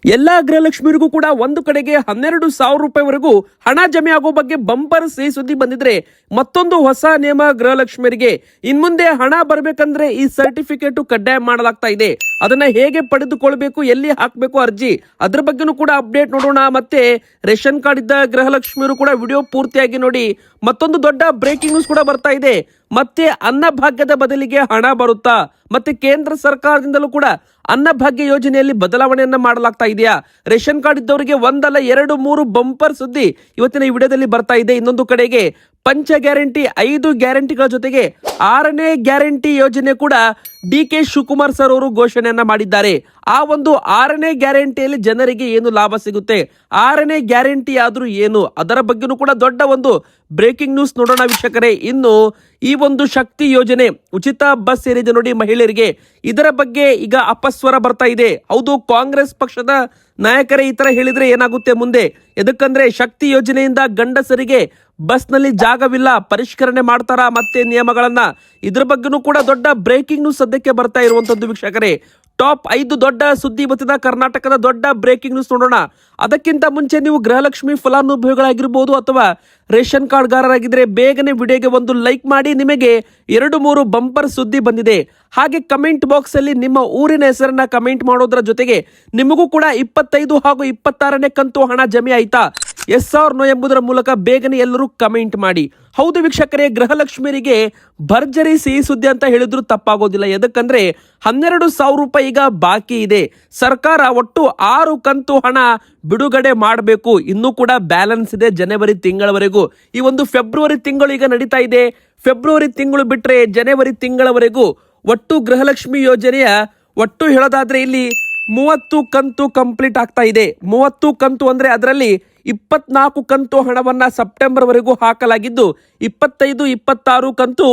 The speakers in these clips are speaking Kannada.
ಎಲ್ಲಾ ಗೃಹಲಕ್ಷ್ಮಿಯರಿಗೂ ಕೂಡ ಒಂದು ಕಡೆಗೆ 12,000 ರೂಪಾಯಿವರೆಗೂ ಹಣ ಜಮೆ ಆಗೋ ಬಗ್ಗೆ ಬಂಪರ್ ಸಿಹಿ ಸುದ್ದಿ ಬಂದಿದ್ರೆ, ಮತ್ತೊಂದು ಹೊಸ ನಿಯಮ ಗೃಹಲಕ್ಷ್ಮಿಯರಿಗೆ ಇನ್ಮುಂದೆ ಹಣ ಬರಬೇಕಂದ್ರೆ ಈ ಸರ್ಟಿಫಿಕೇಟ್ ಕಡ್ಡಾಯ ಮಾಡಲಾಗ್ತಾ ಇದೆ. ಅದನ್ನ ಹೇಗೆ ಪಡೆದುಕೊಳ್ಬೇಕು, ಎಲ್ಲಿ ಹಾಕಬೇಕು ಅರ್ಜಿ, ಅದ್ರ ಬಗ್ಗೆನೂ ಕೂಡ ಅಪ್ಡೇಟ್ ನೋಡೋಣ. ಮತ್ತೆ ರೇಷನ್ ಕಾರ್ಡ್ ಇದ್ದ ಗೃಹಲಕ್ಷ್ಮಿಯರು ಕೂಡ ವಿಡಿಯೋ ಪೂರ್ತಿಯಾಗಿ ನೋಡಿ. ಮತ್ತೊಂದು ದೊಡ್ಡ ಬ್ರೇಕಿಂಗ್ ನ್ಯೂಸ್ ಕೂಡ ಬರ್ತಾ ಇದೆ. ಮತ್ತೆ ಅನ್ನಭಾಗ್ಯದ ಬದಲಿಗೆ ಹಣ ಬರುತ್ತಾ, ಮತ್ತೆ ಕೇಂದ್ರ ಸರ್ಕಾರದಿಂದಲೂ ಕೂಡ ಅನ್ನಭಾಗ್ಯ ಯೋಜನೆಯಲ್ಲಿ ಬದಲಾವಣೆಯನ್ನ ಮಾಡಲಾಗ್ತಾ ಇದೆಯಾ? ರೇಷನ್ ಕಾರ್ಡ್ ಇದ್ದವರಿಗೆ ಒಂದಲ್ಲ 2-3 ಬಂಪರ್ ಸುದ್ದಿ ಇವತ್ತಿನ ಈ ವಿಡಿಯೋದಲ್ಲಿ ಬರ್ತಾ ಇದೆ. ಇನ್ನೊಂದು ಕಡೆಗೆ ಪಂಚ ಗ್ಯಾರಂಟಿ 5 ಗ್ಯಾರಂಟಿಗಳ ಜೊತೆಗೆ 6ನೇ ಗ್ಯಾರಂಟಿ ಯೋಜನೆ ಕೂಡ ಡಿ.ಕೆ. ಶಿವಕುಮಾರ್ ಸರ್ ಅವರು ಘೋಷಣೆಯನ್ನ ಮಾಡಿದ್ದಾರೆ. ಆ ಒಂದು 6ನೇ ಗ್ಯಾರಂಟಿಯಲ್ಲಿ ಜನರಿಗೆ ಏನು ಲಾಭ ಸಿಗುತ್ತೆ, 6ನೇ ಗ್ಯಾರಂಟಿ ಆದ್ರೂ ಏನು, ಅದರ ಬಗ್ಗೆನೂ ಕೂಡ ದೊಡ್ಡ ಒಂದು ಬ್ರೇಕಿಂಗ್ ನ್ಯೂಸ್ ನೋಡೋಣ ವೀಕ್ಷಕರೇ. ಇನ್ನು ಈ ಒಂದು ಶಕ್ತಿ ಯೋಜನೆ ಉಚಿತ ಬಸ್ ಏರಿದೆ ನೋಡಿ ಮಹಿಳೆಯರಿಗೆ, ಇದರ ಬಗ್ಗೆ ಈಗ ಅಪಸ್ವರ ಬರ್ತಾ ಇದೆ. ಹೌದು, ಕಾಂಗ್ರೆಸ್ ಪಕ್ಷದ ನಾಯಕರೇ ಈ ತರ ಹೇಳಿದ್ರೆ ಏನಾಗುತ್ತೆ ಮುಂದೆ? ಎದಕ್ಕಂದ್ರೆ ಶಕ್ತಿ ಯೋಜನೆಯಿಂದ ಗಂಡಸರಿಗೆ ಬಸ್ನಲ್ಲಿ ಜಾಗವಿಲ್ಲ, ಪರಿಷ್ಕರಣೆ ಮಾಡ್ತಾರ ಮತ್ತೆ ನಿಯಮಗಳನ್ನ, ಇದ್ರ ಬಗ್ಗೆನೂ ಕೂಡ ದೊಡ್ಡ ಬ್ರೇಕಿಂಗ್ ನ್ಯೂಸ್ ಸದ್ಯಕ್ಕೆ ಬರ್ತಾ ಇರುವಂತದ್ದು ವೀಕ್ಷಕರೇ. ಟಾಪ್ 5 ದೊಡ್ಡ ಸುದ್ದಿ ಇವತ್ತಿನ ಕರ್ನಾಟಕದ ದೊಡ್ಡ ಬ್ರೇಕಿಂಗ್ ನ್ಯೂಸ್ ನೋಡೋಣ. ಅದಕ್ಕಿಂತ ಮುಂಚೆ ನೀವು ಗೃಹಲಕ್ಷ್ಮಿ ಫಲಾನುಭವಿಗಳಾಗಿರ್ಬೋದು ಅಥವಾ ರೇಷನ್ ಕಾರ್ಡ್ಗಾರರಾಗಿದ್ರೆ ಬೇಗನೆ ವಿಡಿಯೋಗೆ ಒಂದು ಲೈಕ್ ಮಾಡಿ. ನಿಮಗೆ 2-3 ಬಂಪರ್ ಸುದ್ದಿ ಬಂದಿದೆ. ಹಾಗೆ ಕಮೆಂಟ್ ಬಾಕ್ಸ್ ಅಲ್ಲಿ ನಿಮ್ಮ ಊರಿನ ಹೆಸರನ್ನ ಕಮೆಂಟ್ ಮಾಡೋದ್ರ ಜೊತೆಗೆ ನಿಮಗೂ ಕೂಡ 25 ಹಾಗೂ 26ನೇ ಕಂತು ಹಣ ಜಮೆ ಆಯ್ತಾ, ಎಸ್ ಆರ್ ನೋ ಎಂಬುದರ ಮೂಲಕ ಬೇಗನೆ ಎಲ್ಲರೂ ಕಮೆಂಟ್ ಮಾಡಿ. ಹೌದು ವೀಕ್ಷಕರೇ, ಗೃಹಲಕ್ಷ್ಮಿಯರಿಗೆ ಭರ್ಜರಿ ಸಿಹಿ ಸುದ್ದಿ ಅಂತ ಹೇಳಿದ್ರು ತಪ್ಪಾಗೋದಿಲ್ಲ. ಎದಕ್ಕಂದ್ರೆ 12,000 ರೂಪಾಯಿ ಈಗ ಬಾಕಿ ಇದೆ. ಸರ್ಕಾರ ಒಟ್ಟು 6 ಕಂತು ಹಣ ಬಿಡುಗಡೆ ಮಾಡಬೇಕು. ಇನ್ನೂ ಕೂಡ ಬ್ಯಾಲೆನ್ಸ್ ಇದೆ ಜನವರಿ ತಿಂಗಳವರೆಗೂ. ಈ ಒಂದು ಫೆಬ್ರವರಿ ತಿಂಗಳು ಈಗ ನಡೀತಾ ಇದೆ. ಫೆಬ್ರವರಿ ತಿಂಗಳು ಬಿಟ್ರೆ ಜನವರಿ ತಿಂಗಳವರೆಗೂ ಒಟ್ಟು ಗೃಹಲಕ್ಷ್ಮಿ ಯೋಜನೆಯ ಒಟ್ಟು ಹೇಳೋದಾದ್ರೆ ಇಲ್ಲಿ 30 ಕಂತು ಕಂಪ್ಲೀಟ್ ಆಗ್ತಾ ಇದೆ. 30 ಕಂತು ಅಂದ್ರೆ ಅದರಲ್ಲಿ 24 ಕಂತು ಹಣವನ್ನ ಸೆಪ್ಟೆಂಬರ್ ವರೆಗೂ ಹಾಕಲಾಗಿದ್ದು, 25, 26 ಕಂತು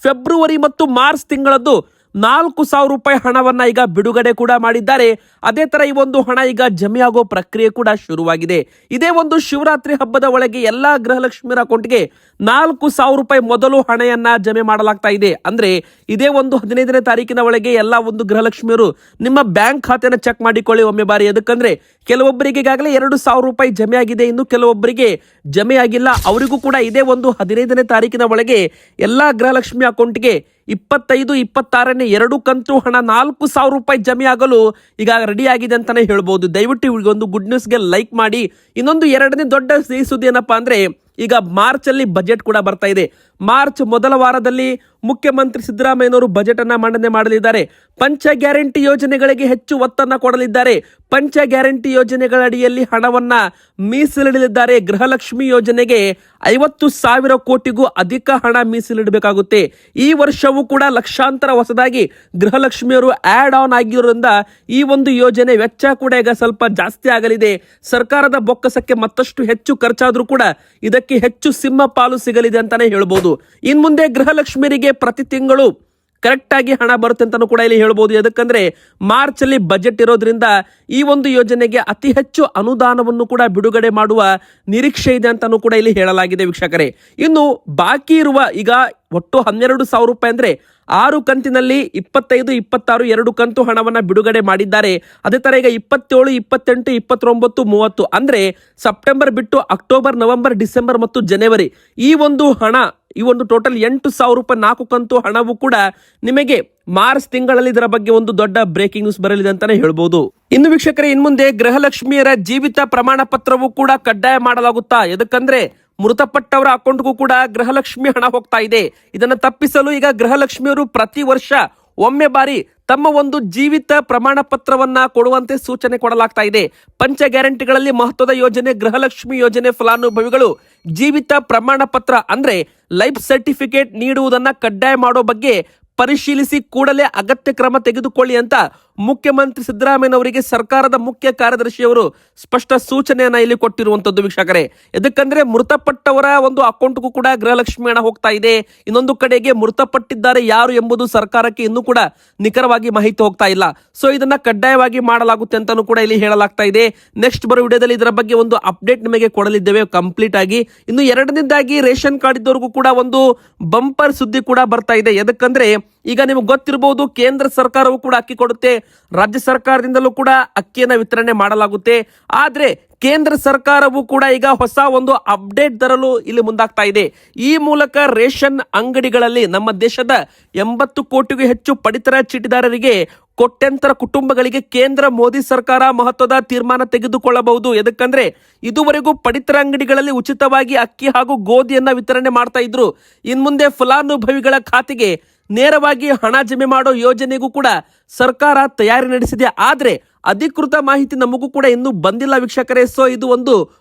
ಫೆಬ್ರವರಿ ಮತ್ತು ಮಾರ್ಚ್ ತಿಂಗಳದ್ದು 4,000 ರೂಪಾಯಿ ಹಣವನ್ನ ಈಗ ಬಿಡುಗಡೆ ಕೂಡ ಮಾಡಿದ್ದಾರೆ. ಅದೇ ತರ ಈ ಒಂದು ಹಣ ಈಗ ಜಮೆ ಆಗೋ ಪ್ರಕ್ರಿಯೆ ಕೂಡ ಶುರುವಾಗಿದೆ. ಇದೇ ಒಂದು ಶಿವರಾತ್ರಿ ಹಬ್ಬದ ಒಳಗೆ ಎಲ್ಲಾ ಗೃಹಲಕ್ಷ್ಮಿಯರ ಅಕೌಂಟ್ಗೆ 4,000 ರೂಪಾಯಿ ಮೊದಲು ಹಣವನ್ನ ಜಮೆ ಮಾಡಲಾಗ್ತಾ ಇದೆ. ಅಂದ್ರೆ ಇದೇ ಒಂದು 15ನೇ ತಾರೀಕಿನ ಒಳಗೆ ಎಲ್ಲಾ ಒಂದು ಗೃಹಲಕ್ಷ್ಮಿಯರು ನಿಮ್ಮ ಬ್ಯಾಂಕ್ ಖಾತೆನ ಚೆಕ್ ಮಾಡಿಕೊಳ್ಳಿ ಒಮ್ಮೆ ಬಾರಿ. ಎದಕ್ಕಂದ್ರೆ ಕೆಲವೊಬ್ಬರಿಗೆ ಈಗಾಗಲೇ 2,000 ರೂಪಾಯಿ ಜಮೆ ಆಗಿದೆ, ಇನ್ನು ಕೆಲವೊಬ್ಬರಿಗೆ ಜಮೆ ಆಗಿಲ್ಲ. ಅವರಿಗೂ ಕೂಡ ಇದೇ ಒಂದು 15ನೇ ತಾರೀಕಿನ ಒಳಗೆ ಎಲ್ಲಾ ಗೃಹಲಕ್ಷ್ಮಿ ಅಕೌಂಟ್ಗೆ 25, 26ನೇ 2 ಕಂತು ಹಣ 4,000 ರೂಪಾಯಿ ಜಮೆ ಆಗಲು ಈಗ ರೆಡಿ ಆಗಿದೆ ಅಂತಾನೆ ಹೇಳ್ಬೋದು. ದಯವಿಟ್ಟು ಒಂದು ಗುಡ್ ನ್ಯೂಸ್ಗೆ ಲೈಕ್ ಮಾಡಿ. ಇನ್ನೊಂದು 2ನೇ ದೊಡ್ಡ ಸಿಹಿ ಸುದ್ದಿ ಏನಪ್ಪಾ ಅಂದ್ರೆ, ಈಗ ಮಾರ್ಚ್ ಅಲ್ಲಿ ಬಜೆಟ್ ಕೂಡ ಬರ್ತಾ ಇದೆ. ಮಾರ್ಚ್ ಮೊದಲ ವಾರದಲ್ಲಿ ಮುಖ್ಯಮಂತ್ರಿ ಸಿದ್ದರಾಮಯ್ಯನವರು ಬಜೆಟ್ ಅನ್ನ ಮಂಡನೆ ಮಾಡಲಿದ್ದಾರೆ. ಪಂಚ ಗ್ಯಾರಂಟಿ ಯೋಜನೆಗಳಿಗೆ ಹೆಚ್ಚು ಒತ್ತನ್ನ ಕೊಡಲಿದ್ದಾರೆ. ಪಂಚ ಗ್ಯಾರಂಟಿ ಯೋಜನೆಗಳ ಅಡಿಯಲ್ಲಿ ಹಣವನ್ನ ಮೀಸಲಿಡಲಿದ್ದಾರೆ. ಗೃಹಲಕ್ಷ್ಮಿ ಯೋಜನೆಗೆ 50,000 ಕೋಟಿಗೂ ಅಧಿಕ ಹಣ ಮೀಸಲಿಡಬೇಕಾಗುತ್ತೆ. ಈ ವರ್ಷವೂ ಕೂಡ ಲಕ್ಷಾಂತರ ಹೊಸದಾಗಿ ಗೃಹಲಕ್ಷ್ಮಿಯರು ಆಡ್ ಆನ್ ಆಗಿರೋದ್ರಿಂದ ಈ ಒಂದು ಯೋಜನೆ ವೆಚ್ಚ ಕೂಡ ಈಗ ಸ್ವಲ್ಪ ಜಾಸ್ತಿ ಆಗಲಿದೆ. ಸರ್ಕಾರದ ಬೊಕ್ಕಸಕ್ಕೆ ಮತ್ತಷ್ಟು ಹೆಚ್ಚು ಖರ್ಚಾದ್ರೂ ಕೂಡ ಇದಕ್ಕೆ ಹೆಚ್ಚು ಸಿಂಹ ಪಾಲು ಸಿಗಲಿದೆ ಅಂತಾನೆ ಹೇಳ್ಬೋದು. ಇನ್ ಮುಂದೆ ಗೃಹಲಕ್ಷ್ಮಿಯರಿಗೆ ಪ್ರತಿ ತಿಂಗಳು ಕರೆಕ್ಟ್ ಆಗಿ ಹಣ ಬರುತ್ತೆ ಅಂತಾನೂ ಕೂಡ ಇಲ್ಲಿ ಹೇಳ್ಬೋದು. ಯಾಕಂದ್ರೆ ಮಾರ್ಚ್ ಅಲ್ಲಿ ಬಜೆಟ್ ಇರೋದ್ರಿಂದ ಈ ಒಂದು ಯೋಜನೆಗೆ ಅತಿ ಹೆಚ್ಚು ಅನುದಾನವನ್ನು ಕೂಡ ಬಿಡುಗಡೆ ಮಾಡುವ ನಿರೀಕ್ಷೆ ಇದೆ ಅಂತಾನೂ ಕೂಡ ಇಲ್ಲಿ ಹೇಳಲಾಗಿದೆ ವೀಕ್ಷಕರೇ. ಇನ್ನು ಬಾಕಿ ಇರುವ ಈಗ ಒಟ್ಟು 12,000 ರೂಪಾಯಿ ಅಂದ್ರೆ 6 ಕಂತಿನಲ್ಲಿ 25, 26 2 ಕಂತು ಹಣವನ್ನ ಬಿಡುಗಡೆ ಮಾಡಿದ್ದಾರೆ. ಅದೇ ತರ ಈಗ 27, 28, 29, 30 ಅಂದ್ರೆ ಸೆಪ್ಟೆಂಬರ್ ಬಿಟ್ಟು ಅಕ್ಟೋಬರ್, ನವೆಂಬರ್, ಡಿಸೆಂಬರ್ ಮತ್ತು ಜನವರಿ ಈ ಒಂದು ಹಣ, ಈ ಒಂದು ಟೋಟಲ್ 8,000 ರೂಪಾಯಿ 4 ಕಂತು ಹಣವು ಕೂಡ ನಿಮಗೆ ಮಾರ್ಚ್ ತಿಂಗಳಲ್ಲಿ ಇದರ ಬಗ್ಗೆ ಒಂದು ದೊಡ್ಡ ಬ್ರೇಕಿಂಗ್ ನ್ಯೂಸ್ ಬರಲಿದೆ ಅಂತಾನೆ ಹೇಳ್ಬೋದು. ಇನ್ನು ವೀಕ್ಷಕರೇ, ಇನ್ಮುಂದೆ ಗೃಹಲಕ್ಷ್ಮಿಯರ ಜೀವಿತ ಪ್ರಮಾಣ ಪತ್ರವೂ ಕೂಡ ಕಡ್ಡಾಯ ಮಾಡಲಾಗುತ್ತಾ? ಎದಕ್ಕಂದ್ರೆ ಮೃತಪಟ್ಟವರ ಅಕೌಂಟ್ಗೂ ಕೂಡ ಗೃಹಲಕ್ಷ್ಮಿ ಹಣ ಹೋಗ್ತಾ ಇದೆ. ಇದನ್ನ ತಪ್ಪಿಸಲು ಈಗ ಗೃಹಲಕ್ಷ್ಮಿಯವರು ಪ್ರತಿ ವರ್ಷ ಒಮ್ಮೆ ಬಾರಿ ತಮ್ಮ ಒಂದು ಜೀವಿತ ಪ್ರಮಾಣ ಪತ್ರವನ್ನ ಕೊಡುವಂತೆ ಸೂಚನೆ ಕೊಡಲಾಗ್ತಾ ಇದೆ. ಪಂಚ ಗ್ಯಾರಂಟಿಗಳಲ್ಲಿ ಮಹತ್ವದ ಯೋಜನೆ ಗೃಹಲಕ್ಷ್ಮಿ ಯೋಜನೆ ಫಲಾನುಭವಿಗಳು ಜೀವಿತ ಪ್ರಮಾಣ ಪತ್ರ ಅಂದ್ರೆ ಲೈಫ್ ಸರ್ಟಿಫಿಕೇಟ್ ನೀಡುವುದನ್ನ ಕಡ್ಡಾಯ ಮಾಡೋ ಬಗ್ಗೆ ಪರಿಶೀಲಿಸಿ ಕೂಡಲೇ ಅಗತ್ಯ ಕ್ರಮ ತೆಗೆದುಕೊಳ್ಳಿ ಅಂತ ಮುಖ್ಯಮಂತ್ರಿ ಸಿದ್ದರಾಮಯ್ಯನವರಿಗೆ ಸರ್ಕಾರದ ಮುಖ್ಯ ಕಾರ್ಯದರ್ಶಿಯವರು ಸ್ಪಷ್ಟ ಸೂಚನೆಯನ್ನ ಇಲ್ಲಿ ಕೊಟ್ಟಿರುವಂತದ್ದು ವೀಕ್ಷಕರೇ. ಎದಕ್ಕಂದ್ರೆ ಮೃತಪಟ್ಟವರ ಒಂದು ಅಕೌಂಟ್ಗೂ ಕೂಡ ಗೃಹಲಕ್ಷ್ಮಿ ಹಣ ಹೋಗ್ತಾ ಇದೆ. ಇನ್ನೊಂದು ಕಡೆಗೆ ಮೃತಪಟ್ಟಿದ್ದಾರೆ ಯಾರು ಎಂಬುದು ಸರ್ಕಾರಕ್ಕೆ ಇನ್ನೂ ಕೂಡ ನಿಖರವಾಗಿ ಮಾಹಿತಿ ಹೋಗ್ತಾ ಇಲ್ಲ. ಸೊ ಇದನ್ನ ಕಡ್ಡಾಯವಾಗಿ ಮಾಡಲಾಗುತ್ತೆ ಅಂತಾನೂ ಕೂಡ ಇಲ್ಲಿ ಹೇಳಲಾಗ್ತಾ ಇದೆ. ನೆಕ್ಸ್ಟ್ ಬರೋ ವಿಡಿಯೋದಲ್ಲಿ ಇದರ ಬಗ್ಗೆ ಒಂದು ಅಪ್ಡೇಟ್ ನಿಮಗೆ ಕೊಡಲಿದ್ದೇವೆ ಕಂಪ್ಲೀಟ್ ಆಗಿ. ಇನ್ನು 2ನೇದಾಗಿ ರೇಷನ್ ಕಾರ್ಡ್ ಇದ್ದವರಿಗೂ ಕೂಡ ಒಂದು ಬಂಪರ್ ಸುದ್ದಿ ಕೂಡ ಬರ್ತಾ ಇದೆ. ಎದಕ್ಕಂದ್ರೆ ಈಗ ನಿಮ್ಗೆ ಗೊತ್ತಿರಬಹುದು, ಕೇಂದ್ರ ಸರ್ಕಾರವು ಕೂಡ ಅಕ್ಕಿ ಕೊಡುತ್ತೆ, ರಾಜ್ಯ ಸರ್ಕಾರದಿಂದಲೂ ಕೂಡ ಅಕ್ಕಿಯನ್ನ ವಿತರಣೆ ಮಾಡಲಾಗುತ್ತೆ. ಆದ್ರೆ ಕೇಂದ್ರ ಸರ್ಕಾರವು ಕೂಡ ಈಗ ಹೊಸ ಒಂದು ಅಪ್ಡೇಟ್ ತರಲು ಇಲ್ಲಿ ಮುಂದಾಗ್ತಾ ಇದೆ. ಈ ಮೂಲಕ ರೇಷನ್ ಅಂಗಡಿಗಳಲ್ಲಿ ನಮ್ಮ ದೇಶದ 80 ಕೋಟಿಗೂ ಹೆಚ್ಚು ಪಡಿತರ ಚೀಟಿದಾರರಿಗೆ, ಕೋಟ್ಯಂತರ ಕುಟುಂಬಗಳಿಗೆ ಕೇಂದ್ರ ಮೋದಿ ಸರ್ಕಾರ ಮಹತ್ವದ ತೀರ್ಮಾನ ತೆಗೆದುಕೊಳ್ಳಬಹುದು. ಎದಕ್ಕಂದ್ರೆ ಇದುವರೆಗೂ ಪಡಿತರ ಅಂಗಡಿಗಳಲ್ಲಿ ಉಚಿತವಾಗಿ ಅಕ್ಕಿ ಹಾಗೂ ಗೋಧಿಯನ್ನ ವಿತರಣೆ ಮಾಡ್ತಾ ಇದ್ರು. ಇನ್ಮುಂದೆ ಫಲಾನುಭವಿಗಳ ಖಾತೆಗೆ ನೇರವಾಗಿ ಹಣ ಜಮೆ ಮಾಡೋ ಯೋಜನೆಗೂ ಕೂಡ ಸರ್ಕಾರ ತಯಾರಿ ನಡೆಸಿದೆ. ಆದ್ರೆ ಅಧಿಕೃತ ಮಾಹಿತಿ ನಮಗೂ ಕೂಡ ಇನ್ನೂ ಬಂದಿಲ್ಲ ವೀಕ್ಷಕರೇ. ಸೊ ಇದು ಒಂದು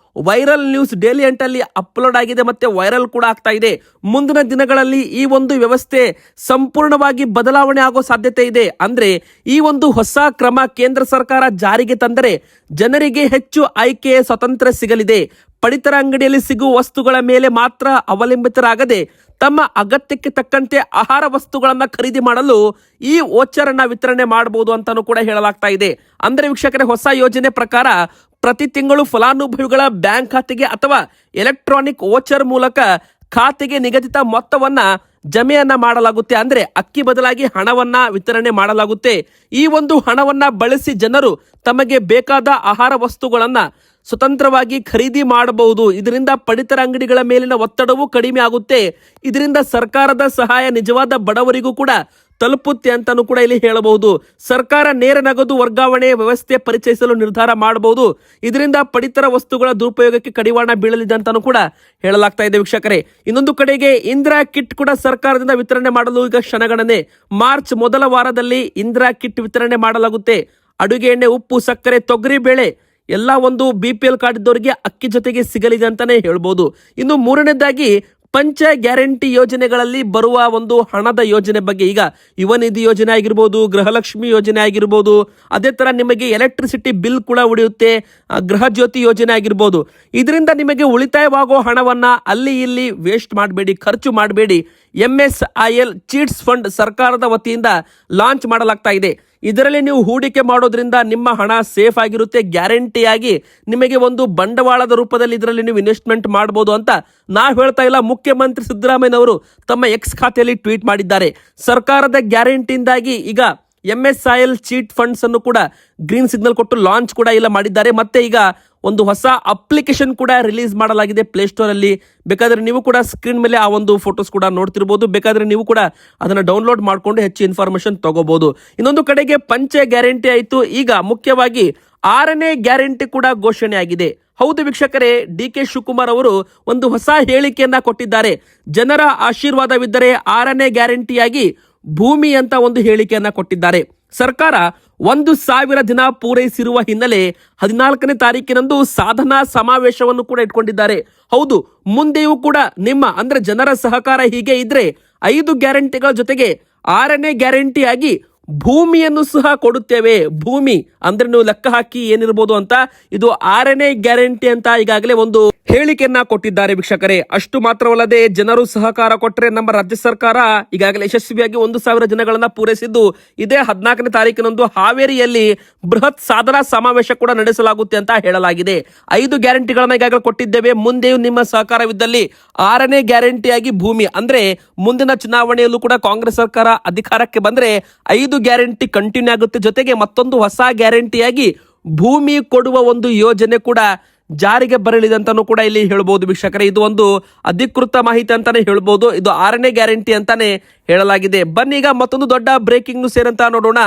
ವೈರಲ್ ನ್ಯೂಸ್ ಡೈಲಿ ಅಂಟಲ್ಲಿ ಅಪ್ಲೋಡ್ ಆಗಿದೆ, ಮತ್ತೆ ವೈರಲ್ ಕೂಡ ಆಗ್ತಾ ಇದೆ. ಮುಂದಿನ ದಿನಗಳಲ್ಲಿ ಈ ಒಂದು ವ್ಯವಸ್ಥೆ ಸಂಪೂರ್ಣವಾಗಿ ಬದಲಾವಣೆ ಆಗೋ ಸಾಧ್ಯತೆ ಇದೆ. ಅಂದ್ರೆ ಈ ಒಂದು ಹೊಸ ಕ್ರಮ ಕೇಂದ್ರ ಸರ್ಕಾರ ಜಾರಿಗೆ ತಂದರೆ ಜನರಿಗೆ ಹೆಚ್ಚು ಆಯ್ಕೆಯ ಸ್ವಾತಂತ್ರ್ಯ ಸಿಗಲಿದೆ. ಪಡಿತರ ಅಂಗಡಿಯಲ್ಲಿ ಸಿಗುವ ವಸ್ತುಗಳ ಮೇಲೆ ಮಾತ್ರ ಅವಲಂಬಿತರಾಗದೆ ತಮ್ಮ ಅಗತ್ಯಕ್ಕೆ ತಕ್ಕಂತೆ ಆಹಾರ ವಸ್ತುಗಳನ್ನ ಖರೀದಿ ಮಾಡಲು ಈ ವೋಚರ್ ಅನ್ನ ವಿತರಣೆ ಮಾಡಬಹುದು ಅಂತಾನೂ ಕೂಡ ಹೇಳಲಾಗ್ತಾ ಇದೆ. ಅಂದ್ರೆ ವೀಕ್ಷಕರೇ, ಹೊಸ ಯೋಜನೆ ಪ್ರಕಾರ ಪ್ರತಿ ತಿಂಗಳು ಫಲಾನುಭವಿಗಳ ಬ್ಯಾಂಕ್ ಖಾತೆಗೆ ಅಥವಾ ಎಲೆಕ್ಟ್ರಾನಿಕ್ ವೋಚರ್ ಮೂಲಕ ಖಾತೆಗೆ ನಿಗದಿತ ಮೊತ್ತವನ್ನ ಜಮೆಯನ್ನ ಮಾಡಲಾಗುತ್ತೆ. ಅಂದ್ರೆ ಅಕ್ಕಿ ಬದಲಾಗಿ ಹಣವನ್ನ ವಿತರಣೆ ಮಾಡಲಾಗುತ್ತೆ. ಈ ಒಂದು ಹಣವನ್ನ ಬಳಸಿ ಜನರು ತಮಗೆ ಬೇಕಾದ ಆಹಾರ ವಸ್ತುಗಳನ್ನ ಸ್ವತಂತ್ರವಾಗಿ ಖರೀದಿ ಮಾಡಬಹುದು. ಇದರಿಂದ ಪಡಿತರ ಅಂಗಡಿಗಳ ಮೇಲಿನ ಒತ್ತಡವೂ ಕಡಿಮೆ ಆಗುತ್ತೆ. ಇದರಿಂದ ಸರ್ಕಾರದ ಸಹಾಯ ನಿಜವಾದ ಬಡವರಿಗೂ ಕೂಡ ತಲುಪುತ್ತೆ ಅಂತಾನೂ ಕೂಡ ಇಲ್ಲಿ ಹೇಳಬಹುದು. ಸರ್ಕಾರ ನೇರ ನಗದು ವರ್ಗಾವಣೆ ವ್ಯವಸ್ಥೆ ಪರಿಚಯಿಸಲು ನಿರ್ಧಾರ ಮಾಡಬಹುದು. ಇದರಿಂದ ಪಡಿತರ ವಸ್ತುಗಳ ದುರುಪಯೋಗಕ್ಕೆ ಕಡಿವಾಣ ಬೀಳಲಿದೆ ಅಂತಾನೂ ಕೂಡ ಹೇಳಲಾಗ್ತಾ ಇದೆ ವೀಕ್ಷಕರೇ. ಇನ್ನೊಂದು ಕಡೆಗೆ ಇಂದಿರಾ ಕಿಟ್ ಕೂಡ ಸರ್ಕಾರದಿಂದ ವಿತರಣೆ ಮಾಡಲು ಈಗ ಕ್ಷಣಗಣನೆ. ಮಾರ್ಚ್ ಮೊದಲ ವಾರದಲ್ಲಿ ಇಂದಿರಾ ಕಿಟ್ ವಿತರಣೆ ಮಾಡಲಾಗುತ್ತೆ. ಅಡುಗೆ ಎಣ್ಣೆ, ಉಪ್ಪು, ಸಕ್ಕರೆ, ತೊಗರಿ ಬೇಳೆ ಎಲ್ಲ ಒಂದು BPL ಕಾರ್ಡ್ ಇದ್ದವರಿಗೆ ಅಕ್ಕಿ ಜೊತೆಗೆ ಸಿಗಲಿದೆ ಅಂತಾನೆ ಹೇಳ್ಬೋದು. ಇನ್ನು ಮೂರನೇದಾಗಿ ಪಂಚ ಗ್ಯಾರಂಟಿ ಯೋಜನೆಗಳಲ್ಲಿ ಬರುವ ಒಂದು ಹಣದ ಯೋಜನೆ ಬಗ್ಗೆ, ಈಗ ಯುವ ನಿಧಿ ಯೋಜನೆ ಆಗಿರ್ಬೋದು, ಗೃಹಲಕ್ಷ್ಮಿ ಯೋಜನೆ ಆಗಿರ್ಬೋದು, ಅದೇ ತರ ನಿಮಗೆ ಎಲೆಕ್ಟ್ರಿಸಿಟಿ ಬಿಲ್ ಕೂಡ ಉಳಿಯುತ್ತೆ, ಗೃಹ ಜ್ಯೋತಿ ಯೋಜನೆ ಆಗಿರ್ಬೋದು. ಇದರಿಂದ ನಿಮಗೆ ಉಳಿತಾಯವಾಗೋ ಹಣವನ್ನ ಅಲ್ಲಿ ಇಲ್ಲಿ ವೇಸ್ಟ್ ಮಾಡಬೇಡಿ, ಖರ್ಚು ಮಾಡಬೇಡಿ. MSIL ಚೀಟ್ಸ್ ಫಂಡ್ ಸರ್ಕಾರದ ವತಿಯಿಂದ ಲಾಂಚ್ ಮಾಡಲಾಗ್ತಾ ಇದೆ. ಇದರಲ್ಲಿ ನೀವು ಹೂಡಿಕೆ ಮಾಡೋದ್ರಿಂದ ನಿಮ್ಮ ಹಣ ಸೇಫ್ ಆಗಿರುತ್ತೆ. ಗ್ಯಾರಂಟಿಯಾಗಿ ನಿಮಗೆ ಒಂದು ಬಂಡವಾಳದ ರೂಪದಲ್ಲಿ ಇದರಲ್ಲಿ ನೀವು ಇನ್ವೆಸ್ಟ್ಮೆಂಟ್ ಮಾಡಬಹುದು ಅಂತ ನಾವು ಹೇಳ್ತಾ ಇಲ್ಲ. ಮುಖ್ಯಮಂತ್ರಿ ಸಿದ್ದರಾಮಯ್ಯನವರು ತಮ್ಮ ಎಕ್ಸ್ ಖಾತೆಯಲ್ಲಿ ಟ್ವೀಟ್ ಮಾಡಿದ್ದಾರೆ. ಸರ್ಕಾರದ ಗ್ಯಾರಂಟಿಯಿಂದಾಗಿ ಈಗ MSIL ಚೀಟ್ ಫಂಡ್ಸ್ ಅನ್ನು ಕೂಡ ಗ್ರೀನ್ ಸಿಗ್ನಲ್ ಕೊಟ್ಟು ಲಾಂಚ್ ಕೂಡ ಇಲ್ಲ ಮಾಡಿದ್ದಾರೆ. ಮತ್ತೆ ಈಗ ಒಂದು ಹೊಸ ಅಪ್ಲಿಕೇಶನ್ ಕೂಡ ರಿಲೀಸ್ ಮಾಡಲಾಗಿದೆ ಪ್ಲೇಸ್ಟೋರ್ ಅಲ್ಲಿ. ಬೇಕಾದ್ರೆ ನೀವು ಕೂಡ ಸ್ಕ್ರೀನ್ ಮೇಲೆ ಆ ಒಂದು ಫೋಟೋಸ್ ಕೂಡ ನೋಡ್ತಿರ್ಬೋದು. ಬೇಕಾದ್ರೆ ನೀವು ಕೂಡ ಅದನ್ನ ಡೌನ್ಲೋಡ್ ಮಾಡಿಕೊಂಡು ಹೆಚ್ಚು ಇನ್ಫಾರ್ಮೇಶನ್ ತಗೋಬಹುದು. ಇನ್ನೊಂದು ಕಡೆಗೆ ಪಂಚ ಗ್ಯಾರಂಟಿ ಆಯಿತು. ಈಗ ಮುಖ್ಯವಾಗಿ 6ನೇ ಗ್ಯಾರಂಟಿ ಕೂಡ ಘೋಷಣೆ ಆಗಿದೆ. ಹೌದು ವೀಕ್ಷಕರೇ, DK ಶಿವಕುಮಾರ್ ಅವರು ಒಂದು ಹೊಸ ಹೇಳಿಕೆಯನ್ನ ಕೊಟ್ಟಿದ್ದಾರೆ. ಜನರ ಆಶೀರ್ವಾದವಿದ್ದರೆ 6ನೇ ಗ್ಯಾರಂಟಿಯಾಗಿ ಭೂಮಿ ಅಂತ ಒಂದು ಹೇಳಿಕೆಯನ್ನ ಕೊಟ್ಟಿದ್ದಾರೆ. ಸರ್ಕಾರ 1,000 ದಿನ ಪೂರೈಸಿರುವ ಹಿನ್ನೆಲೆ 14ನೇ ತಾರೀಕಿನಂದು ಸಾಧನಾ ಸಮಾವೇಶವನ್ನು ಕೂಡ ಇಟ್ಕೊಂಡಿದ್ದಾರೆ. ಹೌದು, ಮುಂದೆಯೂ ಕೂಡ ನಿಮ್ಮ ಅಂದ್ರೆ ಜನರ ಸಹಕಾರ ಹೀಗೆ ಇದ್ರೆ 5 ಗ್ಯಾರಂಟಿಗಳ ಜೊತೆಗೆ 6ನೇ ಗ್ಯಾರಂಟಿಯಾಗಿ ಭೂಮಿಯನ್ನು ಸಹ ಕೊಡುತ್ತೇವೆ. ಭೂಮಿ ಅಂದ್ರೆ ನೀವು ಲೆಕ್ಕ ಹಾಕಿ ಏನಿರ್ಬೋದು ಅಂತ. ಇದು 6ನೇ ಗ್ಯಾರಂಟಿ ಅಂತ ಈಗಾಗಲೇ ಒಂದು ಹೇಳಿಕೆಯನ್ನ ಕೊಟ್ಟಿದ್ದಾರೆ ವೀಕ್ಷಕರೇ. ಅಷ್ಟು ಮಾತ್ರವಲ್ಲದೆ ಜನರು ಸಹಕಾರ ಕೊಟ್ಟರೆ ನಮ್ಮ ರಾಜ್ಯ ಸರ್ಕಾರ ಈಗಾಗಲೇ ಯಶಸ್ವಿಯಾಗಿ 1,000 ದಿನಗಳನ್ನ ಪೂರೈಸಿದ್ದು, ಇದೇ 14ನೇ ತಾರೀಕಿನಂದು ಹಾವೇರಿಯಲ್ಲಿ ಬೃಹತ್ ಸಾಧನಾ ಸಮಾವೇಶ ಕೂಡ ನಡೆಸಲಾಗುತ್ತೆ ಅಂತ ಹೇಳಲಾಗಿದೆ. 5 ಗ್ಯಾರಂಟಿಗಳನ್ನ ಈಗಾಗಲೇ ಕೊಟ್ಟಿದ್ದೇವೆ. ಮುಂದೆಯೂ ನಿಮ್ಮ ಸಹಕಾರವಿದ್ದಲ್ಲಿ 6ನೇ ಗ್ಯಾರಂಟಿಯಾಗಿ ಭೂಮಿ ಅಂದ್ರೆ ಮುಂದಿನ ಚುನಾವಣೆಯಲ್ಲೂ ಕೂಡ ಕಾಂಗ್ರೆಸ್ ಸರ್ಕಾರ ಅಧಿಕಾರಕ್ಕೆ ಬಂದ್ರೆ 5 ಗ್ಯಾರಂಟಿ ಕಂಟಿನ್ಯೂ ಆಗುತ್ತೆ. ಜೊತೆಗೆ ಮತ್ತೊಂದು ಹೊಸ ಗ್ಯಾರಂಟಿಯಾಗಿ ಭೂಮಿ ಕೊಡುವ ಒಂದು ಯೋಜನೆ ಕೂಡ ಜಾರಿಗೆ ಬರಲಿದೆ ಅಂತಾನೂ ಕೂಡ ಇಲ್ಲಿ ಹೇಳ್ಬೋದು ವೀಕ್ಷಕರೇ. ಇದು ಒಂದು ಅಧಿಕೃತ ಮಾಹಿತಿ ಅಂತಾನೆ ಹೇಳ್ಬೋದು. ಇದು 6ನೇ ಗ್ಯಾರಂಟಿ ಅಂತಾನೆ ಹೇಳಲಾಗಿದೆ. ಬನ್ನಿ ಈಗ ಮತ್ತೊಂದು ದೊಡ್ಡ ಬ್ರೇಕಿಂಗ್ ನ್ಯೂಸ್ ಏನಂತ ನೋಡೋಣ.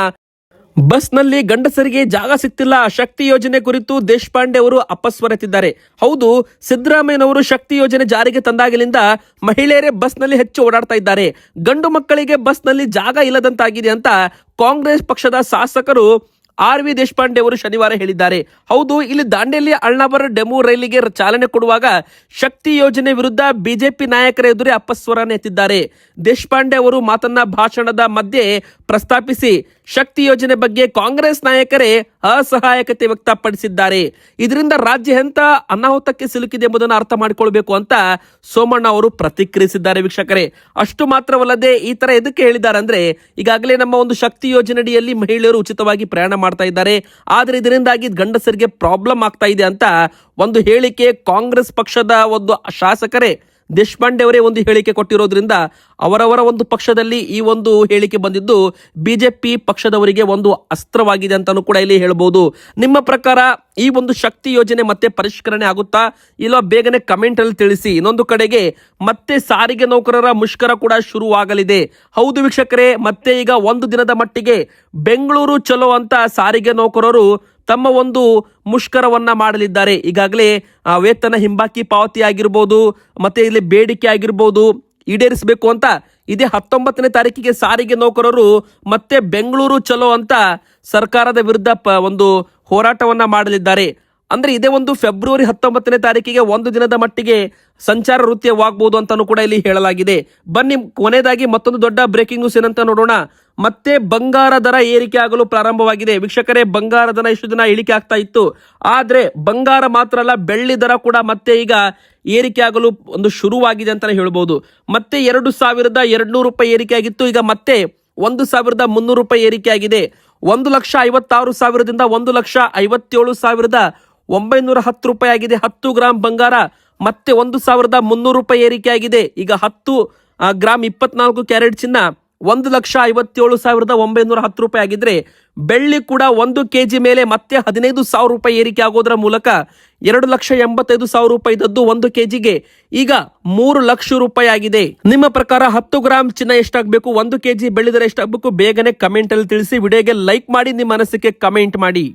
ಬಸ್ನಲ್ಲಿ ಗಂಡಸರಿಗೆ ಜಾಗ ಸಿಗ್ತಿಲ್ಲ, ಶಕ್ತಿ ಯೋಜನೆ ಕುರಿತು ದೇಶಪಾಂಡೆ ಅವರು ಅಪಸ್ವರತಿದ್ದಾರೆ. ಹೌದು, ಸಿದ್ದರಾಮಯ್ಯನವರು ಶಕ್ತಿ ಯೋಜನೆ ಜಾರಿಗೆ ತಂದಾಗಲಿಂದ ಮಹಿಳೆಯರೇ ಬಸ್ನಲ್ಲಿ ಹೆಚ್ಚು ಓಡಾಡ್ತಾ ಇದ್ದಾರೆ. ಗಂಡು ಮಕ್ಕಳಿಗೆ ಬಸ್ನಲ್ಲಿ ಜಾಗ ಇಲ್ಲದಂತಾಗಿದೆ ಅಂತ ಕಾಂಗ್ರೆಸ್ ಪಕ್ಷದ ಶಾಸಕರು RV ದೇಶಪಾಂಡೆ ಅವರು ಶನಿವಾರ ಹೇಳಿದ್ದಾರೆ. ಹೌದು, ಇಲ್ಲಿ ದಾಂಡೇಲಿ ಅಳ್ನಾವರ ಡೆಮು ರೈಲಿಗೆ ಚಾಲನೆ ಕೊಡುವಾಗ ಶಕ್ತಿ ಯೋಜನೆ ವಿರುದ್ಧ ಬಿಜೆಪಿ ನಾಯಕರ ಎದುರೇ ಅಪಸ್ವರನೆ ಎತ್ತಿದ್ದಾರೆ. ದೇಶಪಾಂಡೆ ಅವರು ಮಾತನ್ನ ಭಾಷಣದ ಮಧ್ಯೆ ಪ್ರಸ್ತಾಪಿಸಿ ಶಕ್ತಿ ಯೋಜನೆ ಬಗ್ಗೆ ಕಾಂಗ್ರೆಸ್ ನಾಯಕರೇ ಅಸಹಾಯಕತೆ ವ್ಯಕ್ತಪಡಿಸಿದ್ದಾರೆ. ಇದರಿಂದ ರಾಜ್ಯ ಎಂತ ಅನಾಹುತಕ್ಕೆ ಸಿಲುಕಿದೆ ಎಂಬುದನ್ನು ಅರ್ಥ ಮಾಡಿಕೊಳ್ಬೇಕು ಅಂತ ಸೋಮಣ್ಣ ಅವರು ಪ್ರತಿಕ್ರಿಯಿಸಿದ್ದಾರೆ ವೀಕ್ಷಕರೇ. ಅಷ್ಟು ಮಾತ್ರವಲ್ಲದೆ ಈ ತರ ಎದಕ್ಕೆ ಹೇಳಿದ್ದಾರೆ ಅಂದ್ರೆ, ಈಗಾಗಲೇ ನಮ್ಮ ಒಂದು ಶಕ್ತಿ ಯೋಜನೆಯಡಿಯಲ್ಲಿ ಮಹಿಳೆಯರು ಉಚಿತವಾಗಿ ಪ್ರಯಾಣ ಮಾಡ್ತಾ ಇದ್ದಾರೆ. ಆದ್ರೆ ಇದರಿಂದಾಗಿ ಗಂಡಸರಿಗೆ ಪ್ರಾಬ್ಲಮ್ ಆಗ್ತಾ ಇದೆ ಅಂತ ಒಂದು ಹೇಳಿಕೆ ಕಾಂಗ್ರೆಸ್ ಪಕ್ಷದ ಒಂದು ಶಾಸಕರೇ ದೇಶಪಾಂಡೆ ಅವರೇ ಒಂದು ಹೇಳಿಕೆ ಕೊಟ್ಟಿರೋದ್ರಿಂದ ಅವರವರ ಒಂದು ಪಕ್ಷದಲ್ಲಿ ಈ ಒಂದು ಹೇಳಿಕೆ ಬಂದಿದ್ದು ಬಿಜೆಪಿ ಪಕ್ಷದವರಿಗೆ ಒಂದು ಅಸ್ತ್ರವಾಗಿದೆ ಅಂತಾನೂ ಕೂಡ ಇಲ್ಲಿ ಹೇಳ್ಬೋದು. ನಿಮ್ಮ ಪ್ರಕಾರ ಈ ಒಂದು ಶಕ್ತಿ ಯೋಜನೆ ಮತ್ತೆ ಪರಿಷ್ಕರಣೆ ಆಗುತ್ತಾ ಇಲ್ಲೋ ಬೇಗನೆ ಕಮೆಂಟ್ ಅಲ್ಲಿ ತಿಳಿಸಿ. ಇನ್ನೊಂದು ಕಡೆಗೆ ಮತ್ತೆ ಸಾರಿಗೆ ನೌಕರರ ಮುಷ್ಕರ ಕೂಡ ಶುರುವಾಗಲಿದೆ. ಹೌದು ವೀಕ್ಷಕರೇ, ಮತ್ತೆ ಈಗ ಒಂದು ದಿನದ ಮಟ್ಟಿಗೆ ಬೆಂಗಳೂರು ಚಲೋ ಅಂತ ಸಾರಿಗೆ ನೌಕರರು ತಮ್ಮ ಒಂದು ಮುಷ್ಕರವನ್ನ ಮಾಡಲಿದ್ದಾರೆ. ಈಗಾಗಲೇ ವೇತನ ಹಿಂಬಾಕಿ ಪಾವತಿ ಆಗಿರ್ಬೋದು, ಮತ್ತೆ ಇಲ್ಲಿ ಬೇಡಿಕೆ ಆಗಿರ್ಬೋದು ಈಡೇರಿಸಬೇಕು ಅಂತ ಇದೇ 19ನೇ ತಾರೀಕಿಗೆ ಸಾರಿಗೆ ನೌಕರರು ಮತ್ತೆ ಬೆಂಗಳೂರು ಚಲೋ ಅಂತ ಸರ್ಕಾರದ ವಿರುದ್ಧ ಒಂದು ಹೋರಾಟವನ್ನ ಮಾಡಲಿದ್ದಾರೆ. ಅಂದ್ರೆ ಇದೇ ಒಂದು ಫೆಬ್ರವರಿ 19ನೇ ತಾರೀಕಿಗೆ ಒಂದು ದಿನದ ಮಟ್ಟಿಗೆ ಸಂಚಾರ ವೃತ್ತಿಯವಾಗಬಹುದು ಅಂತಾನೂ ಕೂಡ ಇಲ್ಲಿ ಹೇಳಲಾಗಿದೆ. ಬನ್ನಿ ಕೊನೆಯದಾಗಿ ಮತ್ತೊಂದು ದೊಡ್ಡ ಬ್ರೇಕಿಂಗ್ ನ್ಯೂಸ್ ಏನಂತ ನೋಡೋಣ. ಮತ್ತೆ ಬಂಗಾರ ದರ ಏರಿಕೆ ಆಗಲು ಪ್ರಾರಂಭವಾಗಿದೆ. ವೀಕ್ಷಕರೇ, ಬಂಗಾರ ದರ ಇಷ್ಟು ದಿನ ಇಳಿಕೆ ಆಗ್ತಾ ಇತ್ತು, ಆದ್ರೆ ಬಂಗಾರ ಮಾತ್ರ ಅಲ್ಲ ಬೆಳ್ಳಿ ದರ ಕೂಡ ಮತ್ತೆ ಈಗ ಏರಿಕೆ ಆಗಲು ಒಂದು ಶುರುವಾಗಿದೆ ಅಂತಾನೆ ಹೇಳ್ಬೋದು. ಮತ್ತೆ 2,200 ರೂಪಾಯಿ ಏರಿಕೆ ಆಗಿತ್ತು, ಈಗ ಮತ್ತೆ 1,300 ರೂಪಾಯಿ ಏರಿಕೆ ಆಗಿದೆ. 1,56,000ದಿಂದ 1,57,910 ರೂಪಾಯಿ ಆಗಿದೆ. 10 ಗ್ರಾಮ್ ಬಂಗಾರ ಮತ್ತೆ 1,300 ರೂಪಾಯಿ ಏರಿಕೆ ಆಗಿದೆ. ಈಗ 10 ಗ್ರಾಮ್ 24 ಕ್ಯಾರೆಟ್ ಚಿನ್ನ 1,57,910 ರೂಪಾಯಿ ಆಗಿದ್ರೆ, ಬೆಳ್ಳಿ ಕೂಡ 1 ಕೆಜಿ ಮೇಲೆ ಮತ್ತೆ 15,000 ರೂಪಾಯಿ ಏರಿಕೆ ಆಗೋದ್ರ ಮೂಲಕ 2,85,000 ರೂಪಾಯಿ ಇದ್ದದ್ದು 1 ಕೆಜಿಗೆ ಈಗ 3 ಲಕ್ಷ ರೂಪಾಯಿ ಆಗಿದೆ. ನಿಮ್ಮ ಪ್ರಕಾರ 10 ಗ್ರಾಮ್ ಚಿನ್ನ ಎಷ್ಟಾಗಬೇಕು, 1 ಕೆಜಿ ಬೆಳ್ಳಿ ದರ ಎಷ್ಟಾಗಬೇಕು, ಬೇಗನೆ ಕಮೆಂಟ್ ಅಲ್ಲಿ ತಿಳಿಸಿ. ವಿಡಿಯೋಗೆ ಲೈಕ್ ಮಾಡಿ, ನಿಮ್ಮ ಅನಿಸಿಕೆ ಕಮೆಂಟ್ ಮಾಡಿ.